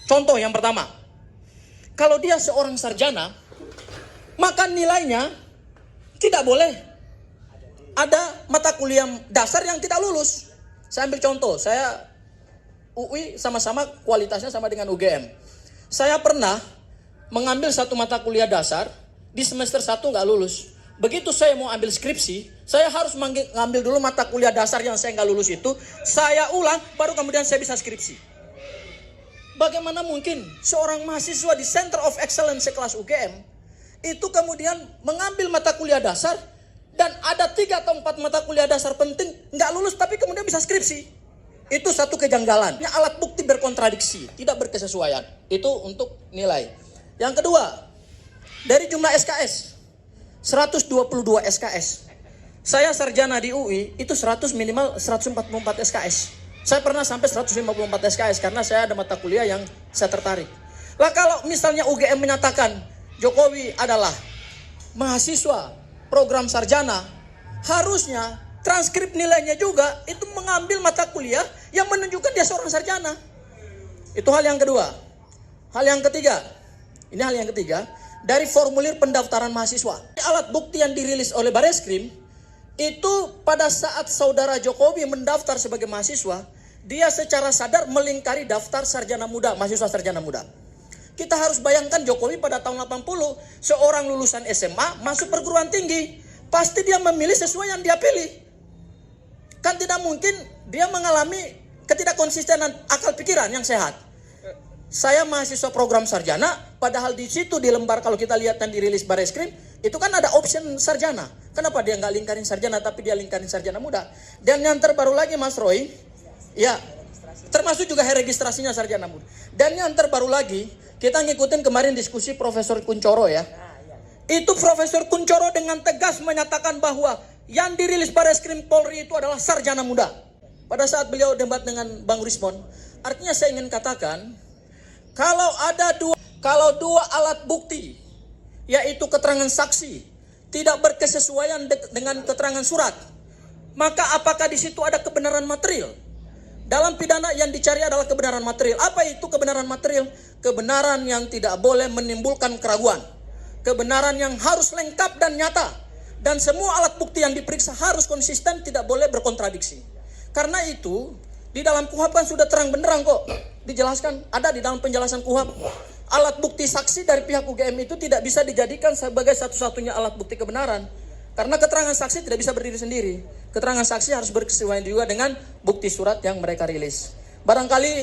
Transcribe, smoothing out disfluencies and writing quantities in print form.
Contoh yang pertama, kalau dia seorang sarjana, maka nilainya tidak boleh ada mata kuliah dasar yang tidak lulus. Saya ambil contoh, saya UI sama-sama kualitasnya sama dengan UGM. Saya pernah mengambil satu mata kuliah dasar, di semester 1 nggak lulus. Begitu saya mau ambil skripsi, saya harus mengambil dulu mata kuliah dasar yang saya nggak lulus itu, saya ulang, baru kemudian saya bisa skripsi. Bagaimana mungkin seorang mahasiswa di Center of Excellence sekelas UGM, itu kemudian mengambil mata kuliah dasar, dan ada 3 atau 4 mata kuliah dasar penting, nggak lulus tapi kemudian bisa skripsi. Itu satu kejanggalan. Ini alat bukti berkontradiksi, tidak berkesesuaian. Itu untuk nilai. Yang kedua, dari jumlah SKS, 122 SKS. Saya sarjana di UI, itu minimal 144 SKS. Saya pernah sampai 154 SKS karena saya ada mata kuliah yang saya tertarik. Lah kalau misalnya UGM menyatakan Jokowi adalah mahasiswa program sarjana, harusnya transkrip nilainya juga itu mengambil mata kuliah yang menunjukkan dia seorang sarjana. Itu hal yang kedua. Hal yang ketiga, dari formulir pendaftaran mahasiswa. Alat bukti yang dirilis oleh Bareskrim, itu pada saat saudara Jokowi mendaftar sebagai mahasiswa, dia secara sadar melingkari daftar sarjana muda, mahasiswa sarjana muda. Kita harus bayangkan Jokowi pada tahun 80, seorang lulusan SMA masuk perguruan tinggi, pasti dia memilih sesuai yang dia pilih. Kan tidak mungkin dia mengalami ketidakkonsistenan akal pikiran yang sehat. Saya mahasiswa program sarjana, padahal di situ di lembar kalau kita lihat yang dirilis Bareskrim, itu kan ada option sarjana. Kenapa dia nggak lingkarin sarjana tapi dia lingkarin sarjana muda? Dan yang terbaru lagi Mas Roy, ya termasuk juga registrasinya sarjana muda. Dan yang terbaru lagi, kita ngikutin kemarin diskusi Profesor Kunchoro ya. Itu Profesor Kunchoro dengan tegas menyatakan bahwa yang dirilis Bareskrim Polri itu adalah sarjana muda. Pada saat beliau debat dengan Bang Rismon, artinya saya ingin katakan, kalau dua alat bukti, yaitu keterangan saksi, tidak berkesesuaian dengan keterangan surat, maka apakah di situ ada kebenaran material? Dalam pidana yang dicari adalah kebenaran material. Apa itu kebenaran material? Kebenaran yang tidak boleh menimbulkan keraguan. Kebenaran yang harus lengkap dan nyata. Dan semua alat bukti yang diperiksa harus konsisten, tidak boleh berkontradiksi. Karena itu, di dalam KUHP kan sudah terang benderang kok. Dijelaskan, ada di dalam penjelasan KUHP. Alat bukti saksi dari pihak UGM itu tidak bisa dijadikan sebagai satu-satunya alat bukti kebenaran. Karena keterangan saksi tidak bisa berdiri sendiri. Keterangan saksi harus berkesesuaian juga dengan bukti surat yang mereka rilis. Barangkali